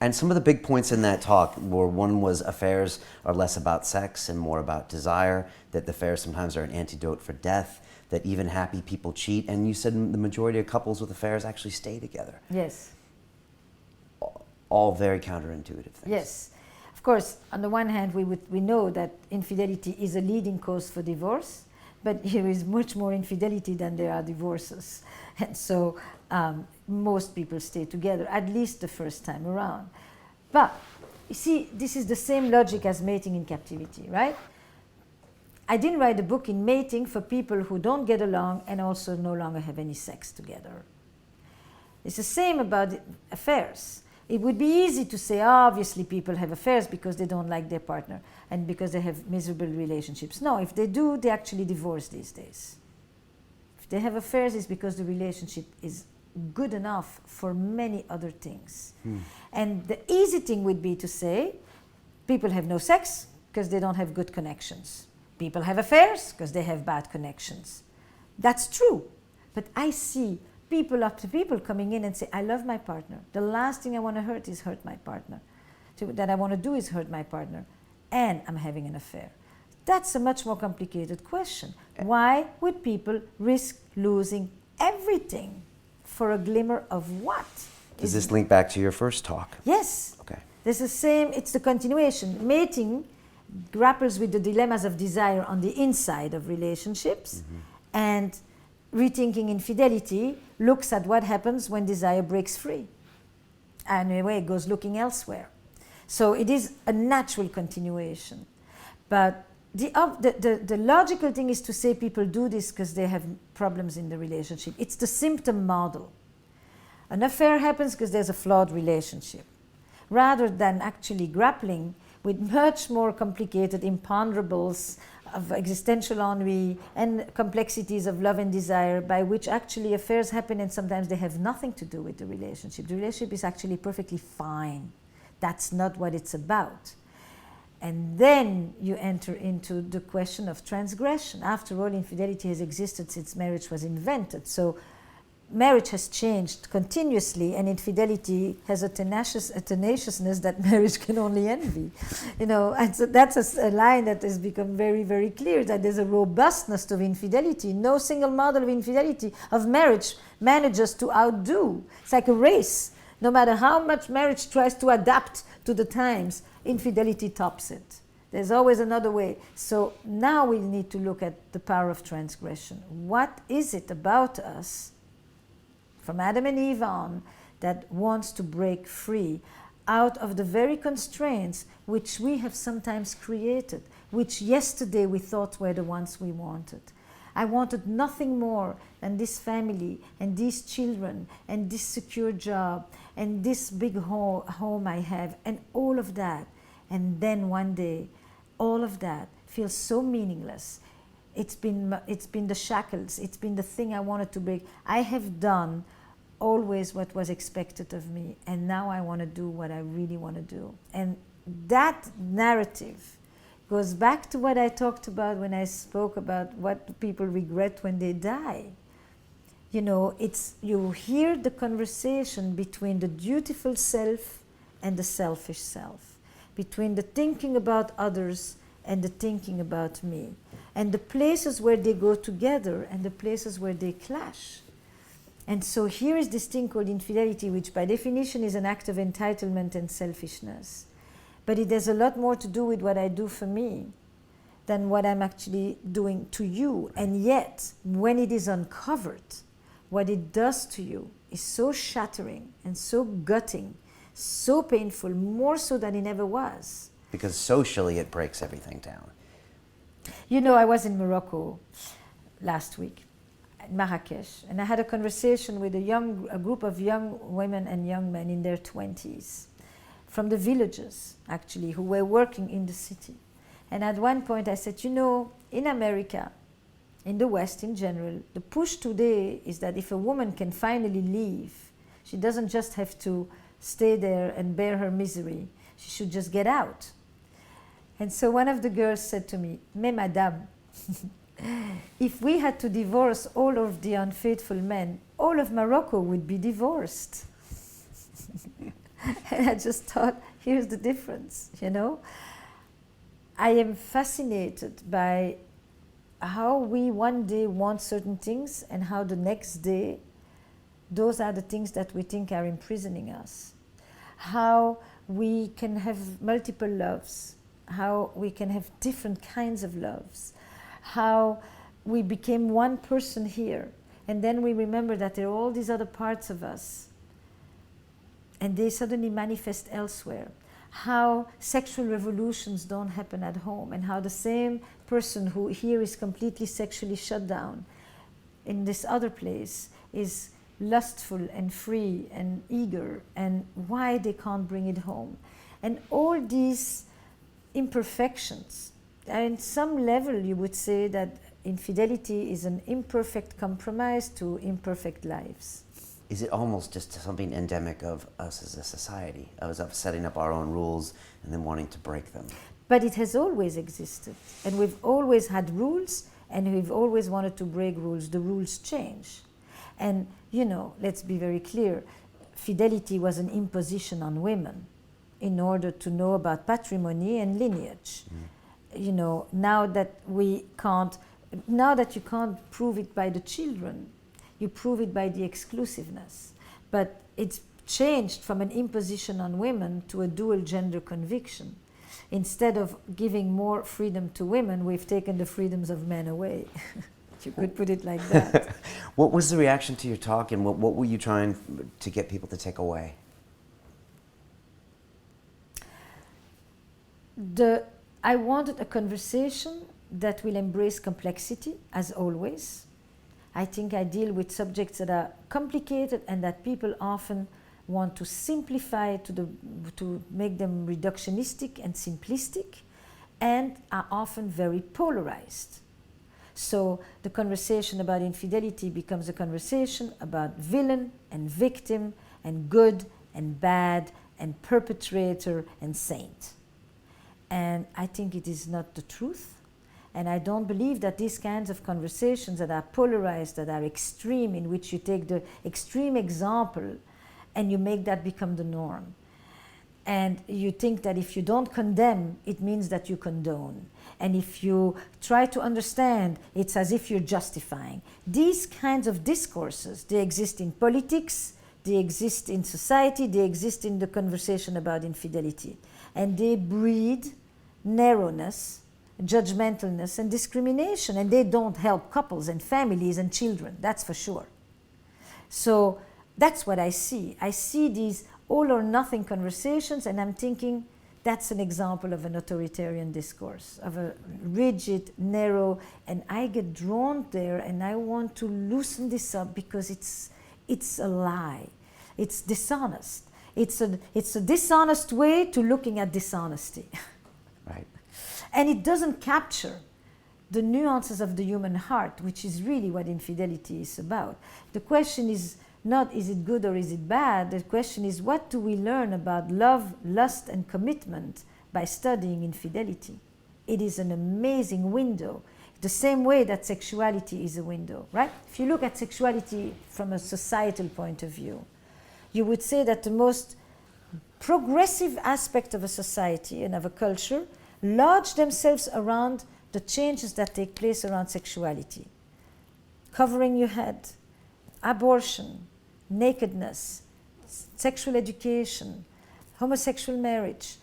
And some of the big points in that talk were, one was affairs are less about sex and more about desire, that the affairs sometimes are an antidote for death, that even happy people cheat, and you said the majority of couples with affairs actually stay together. Yes. All very counterintuitive things. Yes. Of course, on the one hand, we know that infidelity is a leading cause for divorce, but there is much more infidelity than there are divorces. And so most people stay together, at least the first time around. But you see, this is the same logic as mating in captivity, right? I didn't write a book in mating for people who don't get along and also no longer have any sex together. It's the same about affairs. It would be easy to say, obviously people have affairs because they don't like their partner and because they have miserable relationships. No, if they do, they actually divorce these days. If they have affairs, it's because the relationship is good enough for many other things. And the easy thing would be to say, people have no sex because they don't have good connections. People have affairs because they have bad connections. That's true. But I see people after people coming in and say, I love my partner. The last thing I want to hurt my partner. That I want to do is hurt my partner. And I'm having an affair. That's a much more complicated question. Why would people risk losing everything for a glimmer of what? Does this link back to your first talk? Yes. Okay. There's the same, it's the continuation. Mating grapples with the dilemmas of desire on the inside of relationships, and rethinking infidelity looks at what happens when desire breaks free. And in a way, it goes looking elsewhere. So it is a natural continuation. But the logical thing is to say people do this because they have problems in the relationship. It's the symptom model. An affair happens because there's a flawed relationship, rather than actually grappling with much more complicated imponderables of existential ennui and complexities of love and desire, by which actually affairs happen and sometimes they have nothing to do with the relationship. The relationship is actually perfectly fine. That's not what it's about. And then you enter into the question of transgression. After all, infidelity has existed since marriage was invented. So marriage has changed continuously, and infidelity has a tenaciousness that marriage can only envy. And so that's a line that has become very, very clear, that there's a robustness to infidelity. No single model of infidelity, of marriage, manages to outdo. It's like a race. No matter how much marriage tries to adapt to the times, infidelity tops it. There's always another way. So now we need to look at the power of transgression. What is it about us, from Adam and Eve on, that wants to break free out of the very constraints which we have sometimes created, which yesterday we thought were the ones we wanted? I wanted nothing more than this family and these children and this secure job and this big home I have and all of that. And then one day, all of that feels so meaningless. It's been the shackles. It's been the thing I wanted to break. I have done always what was expected of me, and now I want to do what I really want to do. And that narrative goes back to what I talked about when I spoke about what people regret when they die. You hear the conversation between the dutiful self and the selfish self, between the thinking about others and the thinking about me, and the places where they go together and the places where they clash. And so here is this thing called infidelity, which by definition is an act of entitlement and selfishness. But it has a lot more to do with what I do for me than what I'm actually doing to you. And yet, when it is uncovered, what it does to you is so shattering and so gutting, so painful, more so than it ever was. Because socially it breaks everything down. I was in Morocco last week, in Marrakesh, and I had a conversation with a group of young women and young men in their 20s, from the villages, actually, who were working in the city. And at one point I said, in America, in the West in general, the push today is that if a woman can finally leave, she doesn't just have to stay there and bear her misery. She should just get out. And so one of the girls said to me, "Mais madame, if we had to divorce all of the unfaithful men, all of Morocco would be divorced." And I just thought, here's the difference, you know. I am fascinated by how we one day want certain things and how the next day those are the things that we think are imprisoning us. How we can have multiple loves, how we can have different kinds of loves, how we became one person here and then we remember that there are all these other parts of us and they suddenly manifest elsewhere. How sexual revolutions don't happen at home and how the same person who here is completely sexually shut down in this other place is lustful and free and eager, and why they can't bring it home. And all these imperfections, and some level you would say that infidelity is an imperfect compromise to imperfect lives. Is it almost just something endemic of us as a society, of setting up our own rules and then wanting to break them? But it has always existed, and we've always had rules, and we've always wanted to break rules. The rules change. And, you know, let's be very clear, fidelity was an imposition on women in order to know about patrimony and lineage. You know, now that you can't prove it by the children, you prove it by the exclusiveness. But it's changed from an imposition on women to a dual gender conviction. Instead of giving more freedom to women, we've taken the freedoms of men away. You could put it like that. What was the reaction to your talk, and what were you trying to get people to take away? I wanted a conversation that will embrace complexity, as always. I think I deal with subjects that are complicated and that people often want to simplify to make them reductionistic and simplistic, and are often very polarized. So the conversation about infidelity becomes a conversation about villain and victim and good and bad and perpetrator and saint. And I think it is not the truth. And I don't believe that these kinds of conversations that are polarized, that are extreme, in which you take the extreme example and you make that become the norm. And you think that if you don't condemn, it means that you condone. And if you try to understand, it's as if you're justifying. These kinds of discourses, they exist in politics, they exist in society, they exist in the conversation about infidelity. And they breed narrowness, judgmentalness, and discrimination. And they don't help couples and families and children, that's for sure. So that's what I see. I see these all or nothing conversations, and I'm thinking that's an example of an authoritarian discourse, of a rigid, narrow, and I get drawn there and I want to loosen this up because it's a lie. It's dishonest. It's a dishonest way to looking at dishonesty. Right. And it doesn't capture the nuances of the human heart, which is really what infidelity is about. The question is not is it good or is it bad? The question is what do we learn about love, lust, and commitment by studying infidelity? It is an amazing window, the same way that sexuality is a window, right? If you look at sexuality from a societal point of view, you would say that the most progressive aspect of a society and of a culture lodge themselves around the changes that take place around sexuality. Covering your head, abortion, nakedness, sexual education, homosexual marriage,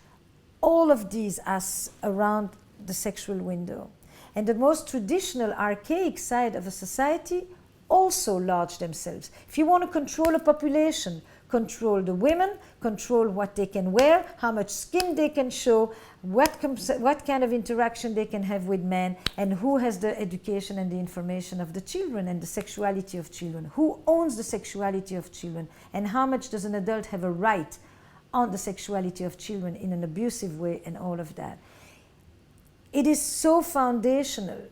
all of these are around the sexual window. And the most traditional, archaic side of a society also lodge themselves. If you want to control a population, control the women, control what they can wear, how much skin they can show, what kind of interaction they can have with men, and who has the education and the information of the children and the sexuality of children, who owns the sexuality of children, and how much does an adult have a right on the sexuality of children in an abusive way, and all of that. It is so foundational.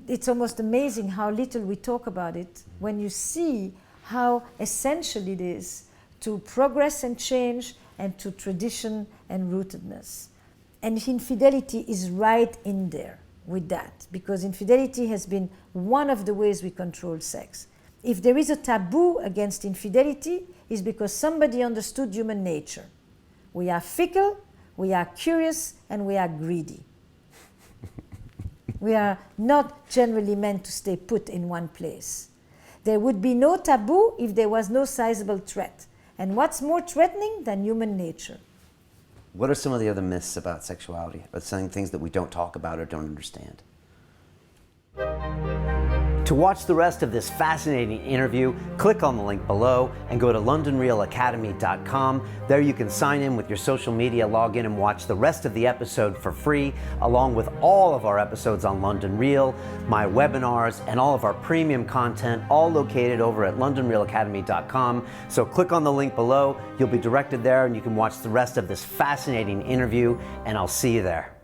It's almost amazing how little we talk about it when you see how essential it is to progress and change and to tradition and rootedness. And infidelity is right in there with that, because infidelity has been one of the ways we control sex. If there is a taboo against infidelity, it's because somebody understood human nature. We are fickle, we are curious, and we are greedy. We are not generally meant to stay put in one place. There would be no taboo if there was no sizable threat. And what's more threatening than human nature? What are some of the other myths about sexuality, or some things that we don't talk about or don't understand? To watch the rest of this fascinating interview, click on the link below and go to londonrealacademy.com. There you can sign in with your social media, log in and watch the rest of the episode for free, along with all of our episodes on London Real, my webinars, and all of our premium content, all located over at londonrealacademy.com. So click on the link below, you'll be directed there and you can watch the rest of this fascinating interview, and I'll see you there.